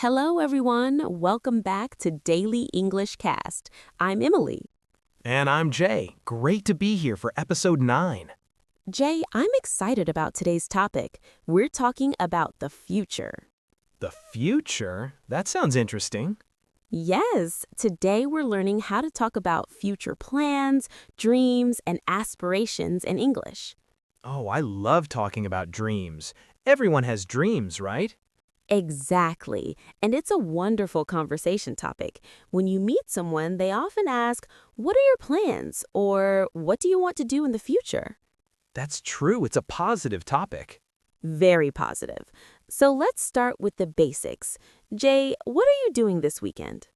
Hello, everyone. Welcome back to Daily English Cast. I'm Emily. And I'm Jay. Great to be here for episode 9. Jay, I'm excited about today's topic. We're talking about the future. The future? That sounds interesting. Yes, today we're learning how to talk about future plans, dreams, and aspirations in English. Oh, I love talking about dreams. Everyone has dreams, right? Exactly. And it's a wonderful conversation topic. When you meet someone, they often ask, "What are your plans?" or "What do you want to do in the future?" That's true. It's a positive topic. Very positive. So let's start with the basics. Jay, what are you doing this weekend?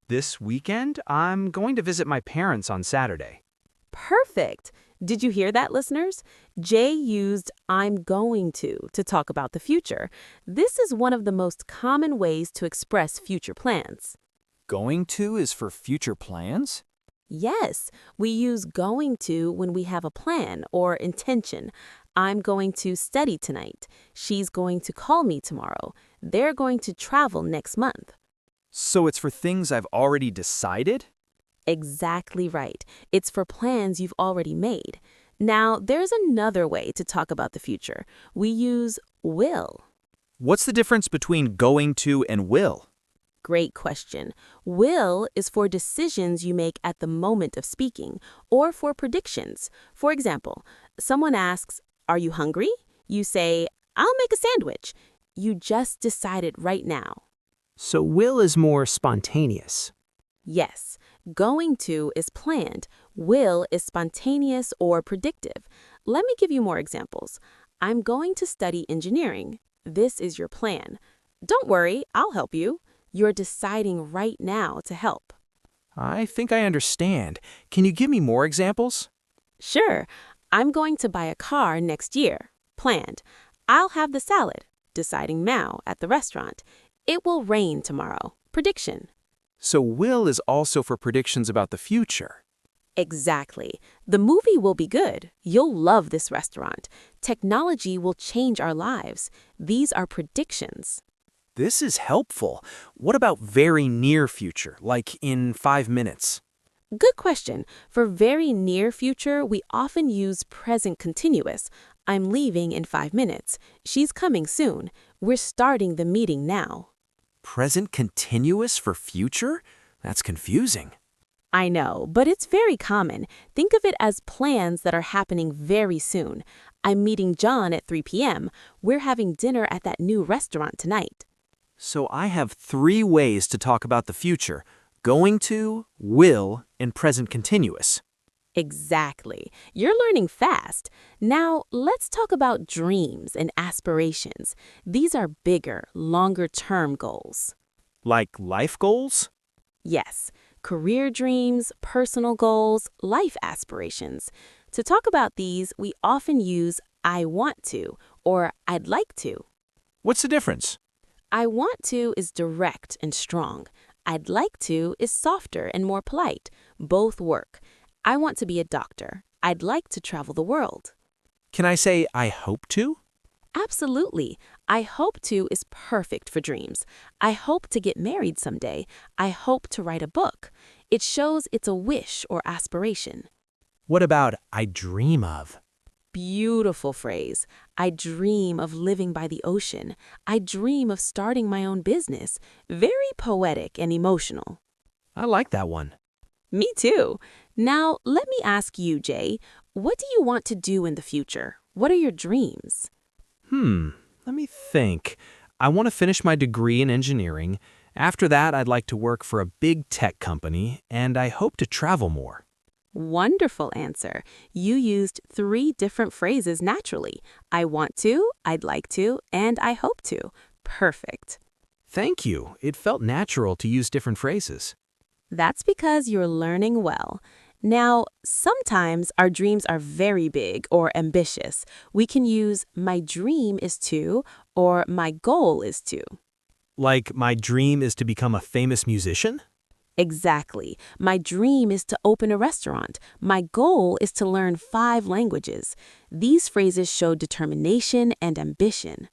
This weekend, I'm going to visit my parents on Saturday. Perfect. Did you hear that, listeners? Jay used "I'm going to talk about the future. This is one of the most common ways to express future plans. Going to is for future plans? Yes, we use going to when we have a plan or intention. I'm going to study tonight. She's going to call me tomorrow. They're going to travel next month. So it's for things I've already decided? Exactly right. It's for plans you've already made. Now, there's another way to talk about the future. We use will. What's the difference between going to and will? Great question. Will is for decisions you make at the moment of speaking or for predictions. For example, someone asks, "Are you hungry?" You say, "I'll make a sandwich." You just decided right now. So will is more spontaneous. Yes, going to is planned. Will is spontaneous or predictive. Let me give you more examples. I'm going to study engineering. This is your plan. Don't worry, I'll help you. You're deciding right now to help. I think I understand. Can you give me more examples? Sure, I'm going to buy a car next year. Planned. I'll have the salad. Deciding now at the restaurant. It will rain tomorrow. Prediction. So will is also for predictions about the future. Exactly. The movie will be good. You'll love this restaurant. Technology will change our lives. These are predictions. This is helpful. What about very near future, like in 5 minutes? Good question. For very near future, we often use present continuous. I'm leaving in 5 minutes. She's coming soon. We're starting the meeting now. Present continuous for future? That's confusing. I know, but it's very common. Think of it as plans that are happening very soon. I'm meeting John at 3 p.m. We're having dinner at that new restaurant tonight. So I have 3 ways to talk about the future: going to, will, and present continuous. Exactly. You're learning fast. Now, let's talk about dreams and aspirations. These are bigger, longer-term goals. Like life goals? Yes, career dreams, personal goals, life aspirations. To talk about these, we often use "I want to" or "I'd like to." What's the difference? "I want to" is direct and strong. "I'd like to" is softer and more polite. Both work. I want to be a doctor. I'd like to travel the world. Can I say I hope to? Absolutely. "I hope to" is perfect for dreams. I hope to get married someday. I hope to write a book. It shows it's a wish or aspiration. What about I dream of? Beautiful phrase. I dream of living by the ocean. I dream of starting my own business. Very poetic and emotional. I like that one. Me too. Now, let me ask you, Jay, what do you want to do in the future? What are your dreams? Let me think. I want to finish my degree in engineering. After that, I'd like to work for a big tech company, and I hope to travel more. Wonderful answer. You used 3 different phrases naturally. I want to, I'd like to, and I hope to. Perfect. Thank you. It felt natural to use different phrases. That's because you're learning well. Now, sometimes our dreams are very big or ambitious. We can use "my dream is to" or "my goal is to." Like, my dream is to become a famous musician? Exactly. My dream is to open a restaurant. My goal is to learn 5 languages. These phrases show determination and ambition.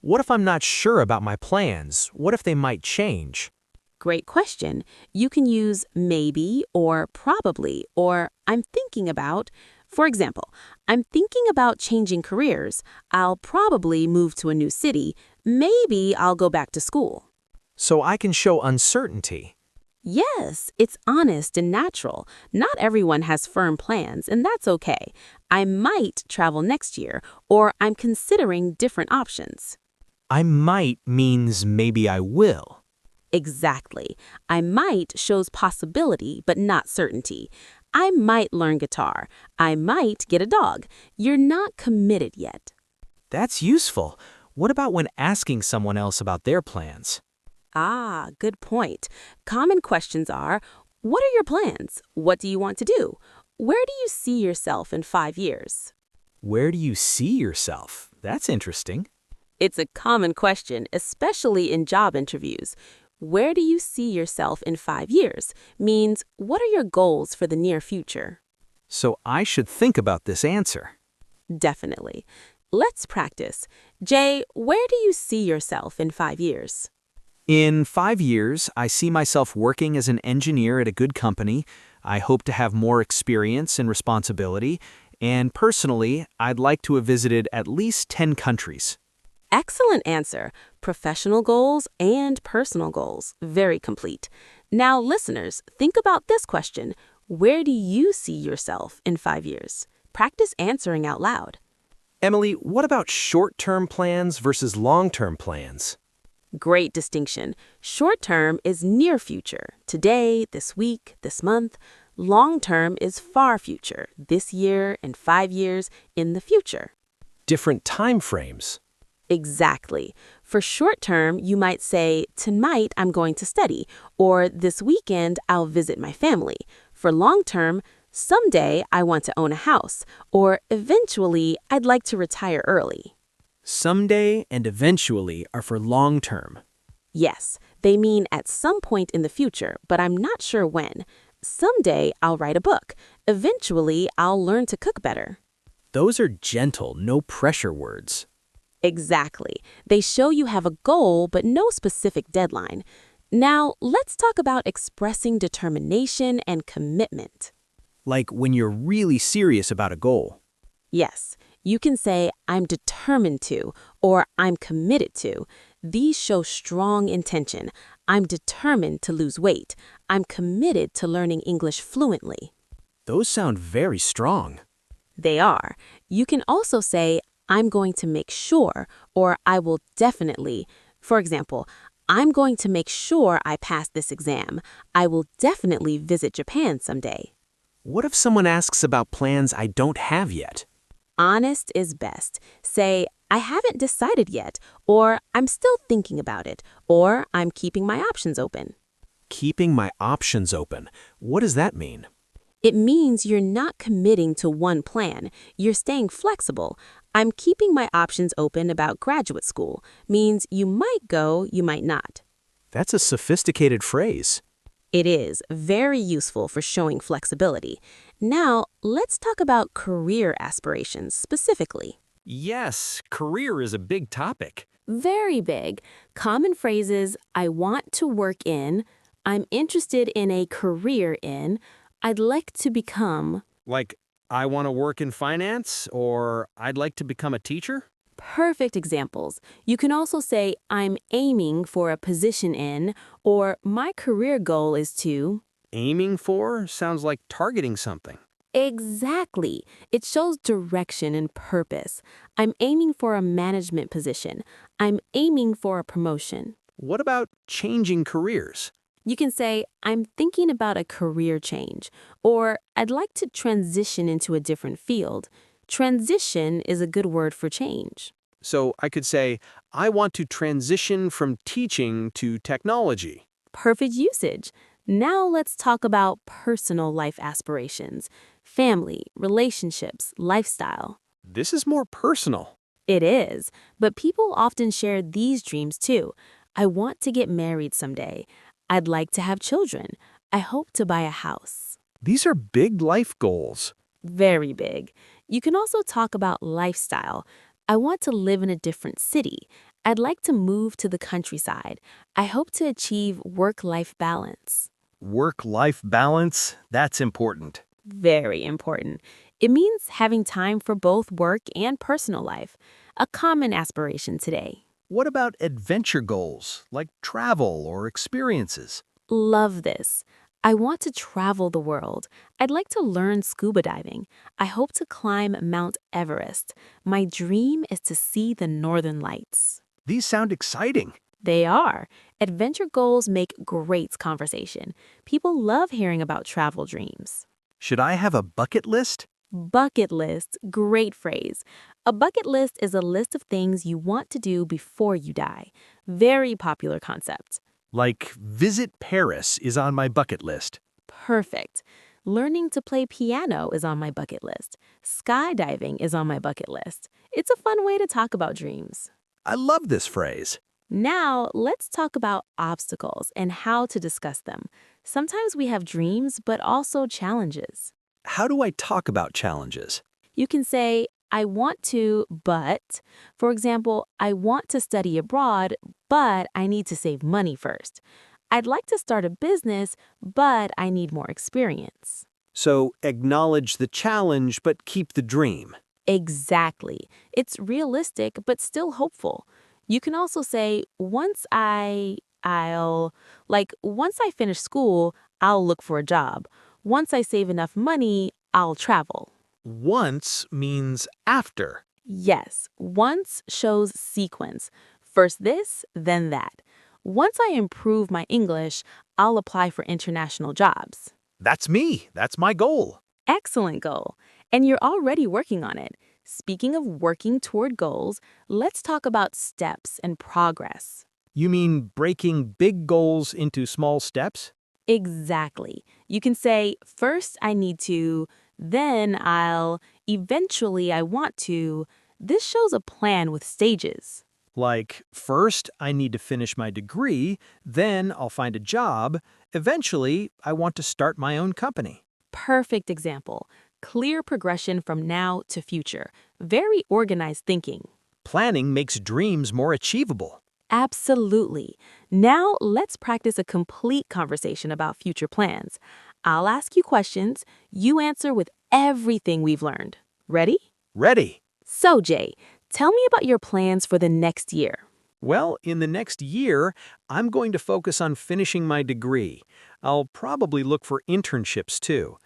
What if I'm not sure about my plans? What if they might change? Great question. You can use maybe or probably or I'm thinking about. For example, I'm thinking about changing careers. I'll probably move to a new city. Maybe I'll go back to school. So I can show uncertainty. Yes, it's honest and natural. Not everyone has firm plans, and that's okay. I might travel next year, or I'm considering different options. I might means maybe I will. Exactly. I might shows possibility, but not certainty. I might learn guitar. I might get a dog. You're not committed yet. That's useful. What about when asking someone else about their plans? Ah, good point. Common questions are, what are your plans? What do you want to do? Where do you see yourself in 5 years? Where do you see yourself? That's interesting. It's a common question, especially in job interviews. Where do you see yourself in 5 years? Means, what are your goals for the near future? So I should think about this answer. Definitely. Let's practice. Jay, where do you see yourself in 5 years? In 5 years, I see myself working as an engineer at a good company. I hope to have more experience and responsibility. And personally, I'd like to have visited at least 10 countries. Excellent answer. Professional goals and personal goals. Very complete. Now, listeners, think about this question. Where do you see yourself in 5 years? Practice answering out loud. Emily, what about short-term plans versus long-term plans? Great distinction. Short term is near future, today, this week, this month. Long term is far future, this year and 5 years in the future. Different time frames. Exactly. For short term, you might say, tonight I'm going to study, or this weekend I'll visit my family. For long term, someday I want to own a house, or eventually I'd like to retire early. Someday and eventually are for long term. Yes, they mean at some point in the future, but I'm not sure when. Someday I'll write a book. Eventually I'll learn to cook better. Those are gentle, no pressure words. Exactly. They show you have a goal, but no specific deadline. Now, let's talk about expressing determination and commitment. Like when you're really serious about a goal. Yes, you can say, I'm determined to, or I'm committed to. These show strong intention. I'm determined to lose weight. I'm committed to learning English fluently. Those sound very strong. They are. You can also say, I'm going to make sure, or I will definitely. For example, I'm going to make sure I pass this exam. I will definitely visit Japan someday. What if someone asks about plans I don't have yet? Honest is best. Say, I haven't decided yet, or I'm still thinking about it, or I'm keeping my options open. Keeping my options open. What does that mean? It means you're not committing to one plan. You're staying flexible. I'm keeping my options open about graduate school. Means you might go, you might not. That's a sophisticated phrase. It is very useful for showing flexibility. Now, let's talk about career aspirations specifically. Yes, career is a big topic. Very big. Common phrases, I want to work in, I'm interested in a career in, I'd like to become. Like, I want to work in finance, or I'd like to become a teacher? Perfect examples. You can also say, I'm aiming for a position in, or my career goal is to. Aiming for sounds like targeting something. Exactly. It shows direction and purpose. I'm aiming for a management position. I'm aiming for a promotion. What about changing careers? You can say, I'm thinking about a career change, or I'd like to transition into a different field. Transition is a good word for change. So I could say, I want to transition from teaching to technology. Perfect usage. Now let's talk about personal life aspirations, family, relationships, lifestyle. This is more personal. It is, but people often share these dreams too. I want to get married someday. I'd like to have children. I hope to buy a house. These are big life goals. Very big. You can also talk about lifestyle. I want to live in a different city. I'd like to move to the countryside. I hope to achieve work-life balance. Work-life balance, that's important. Very important. It means having time for both work and personal life, a common aspiration today. What about adventure goals, like travel or experiences? Love this. I want to travel the world. I'd like to learn scuba diving. I hope to climb Mount Everest. My dream is to see the northern lights. These sound exciting. They are. Adventure goals make great conversation. People love hearing about travel dreams. Should I have a bucket list? Bucket list, great phrase. A bucket list is a list of things you want to do before you die. Very popular concept. Like visit Paris is on my bucket list. Perfect. Learning to play piano is on my bucket list. Skydiving is on my bucket list. It's a fun way to talk about dreams. I love this phrase. Now, let's talk about obstacles and how to discuss them. Sometimes we have dreams, but also challenges. How do I talk about challenges? You can say, I want to, but, for example, I want to study abroad, but I need to save money first. I'd like to start a business, but I need more experience. So acknowledge the challenge, but keep the dream. Exactly. It's realistic, but still hopeful. You can also say, once I finish school, I'll look for a job. Once I save enough money, I'll travel. Once means after. Yes, once shows sequence. First this, then that. Once I improve my English, I'll apply for international jobs. That's me. That's my goal. Excellent goal. And you're already working on it. Speaking of working toward goals, let's talk about steps and progress. You mean breaking big goals into small steps? Exactly. You can say, first I need to, then I'll, eventually I want to. This shows a plan with stages. Like, first I need to finish my degree, then I'll find a job. Eventually, I want to start my own company. Perfect example. Clear progression from now to future. Very organized thinking. Planning makes dreams more achievable. Absolutely. Now let's practice a complete conversation about future plans. I'll ask you questions. You answer with everything we've learned. Ready? Ready. So, Jay, tell me about your plans for the next year. Well, in the next year, I'm going to focus on finishing my degree. I'll probably look for internships too.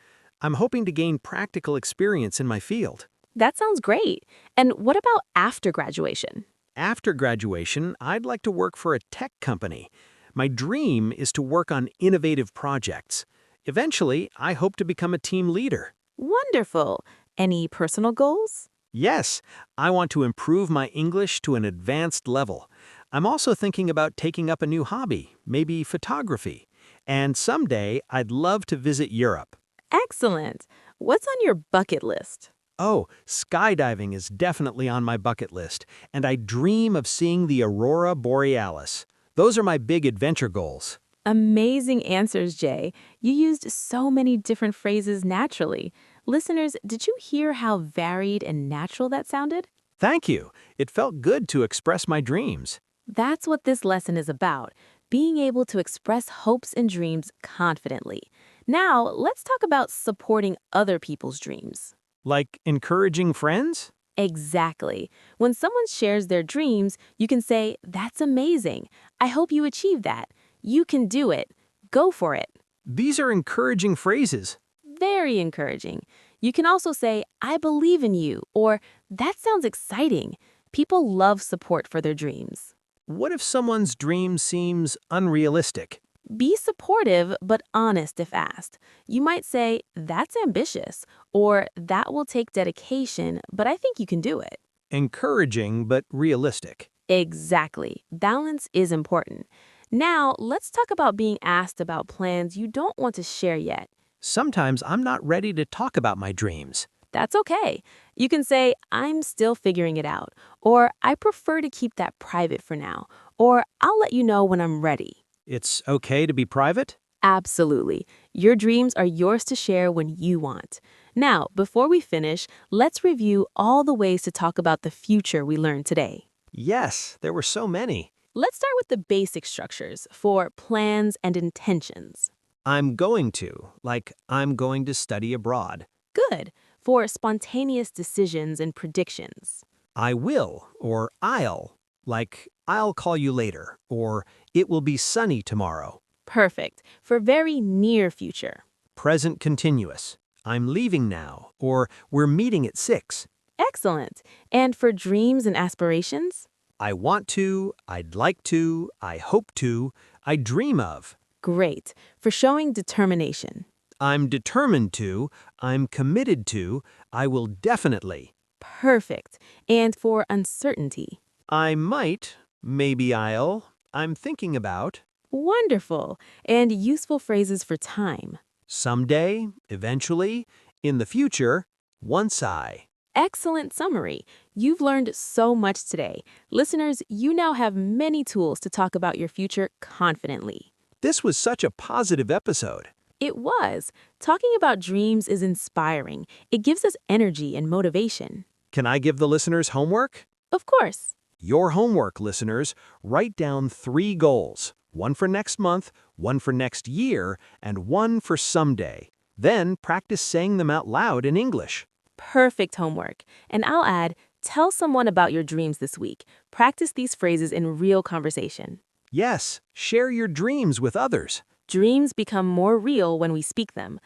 I'm hoping to gain practical experience in my field. That sounds great. And what about after graduation? After graduation, I'd like to work for a tech company. My dream is to work on innovative projects. Eventually, I hope to become a team leader. Wonderful. Any personal goals? Yes, I want to improve my English to an advanced level. I'm also thinking about taking up a new hobby, maybe photography. And someday, I'd love to visit Europe. Excellent. What's on your bucket list? Oh, skydiving is definitely on my bucket list, and I dream of seeing the aurora borealis. Those are my big adventure goals. Amazing answers, Jay. You used so many different phrases naturally. Listeners, did you hear how varied and natural that sounded? Thank you. It felt good to express my dreams. That's what this lesson is about, being able to express hopes and dreams confidently. Now, let's talk about supporting other people's dreams. Like encouraging friends? Exactly. When someone shares their dreams, you can say, "That's amazing. I hope you achieve that. You can do it. Go for it." These are encouraging phrases. Very encouraging. You can also say, "I believe in you," or "That sounds exciting." People love support for their dreams. What if someone's dream seems unrealistic? Be supportive but honest if asked. You might say, "That's ambitious," or "That will take dedication, but I think you can do it." Encouraging but realistic. Exactly. Balance is important. Now, let's talk about being asked about plans you don't want to share yet. Sometimes I'm not ready to talk about my dreams. That's okay. You can say, "I'm still figuring it out," or "I prefer to keep that private for now," or "I'll let you know when I'm ready." It's okay to be private? Absolutely. Your dreams are yours to share when you want. Now, before we finish, let's review all the ways to talk about the future we learned today. Yes, there were so many. Let's start with the basic structures for plans and intentions. I'm going to, like I'm going to study abroad. Good for spontaneous decisions and predictions. I will, or I'll, like I'll call you later, or it will be sunny tomorrow. Perfect for very near future. Present continuous. I'm leaving now, or we're meeting at 6. Excellent. And for dreams and aspirations? I want to, I'd like to, I hope to, I dream of. Great for showing determination. I'm determined to, I'm committed to, I will definitely. Perfect. And for uncertainty? I might, maybe I'll, I'm thinking about. Wonderful. And useful phrases for time. Someday, eventually, in the future, once I. Excellent summary. You've learned so much today. Listeners, you now have many tools to talk about your future confidently. This was such a positive episode. It was. Talking about dreams is inspiring. It gives us energy and motivation. Can I give the listeners homework? Of course. Your homework, listeners, write down 3 goals. 1 for next month, 1 for next year, and 1 for someday. Then practice saying them out loud in English. Perfect homework. And I'll add, tell someone about your dreams this week. Practice these phrases in real conversation. Yes, share your dreams with others. Dreams become more real when we speak them.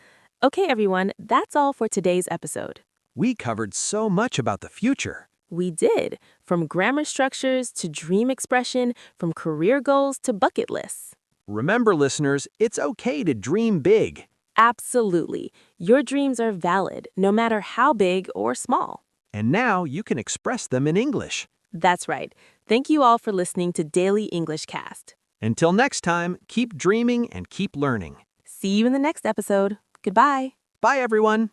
Okay, everyone, that's all for today's episode. We covered so much about the future. We did, from grammar structures to dream expression, from career goals to bucket lists. Remember, listeners, it's okay to dream big. Absolutely. Your dreams are valid, no matter how big or small. And now you can express them in English. That's right. Thank you all for listening to Daily English Cast. Until next time, keep dreaming and keep learning. See you in the next episode. Goodbye. Bye, everyone.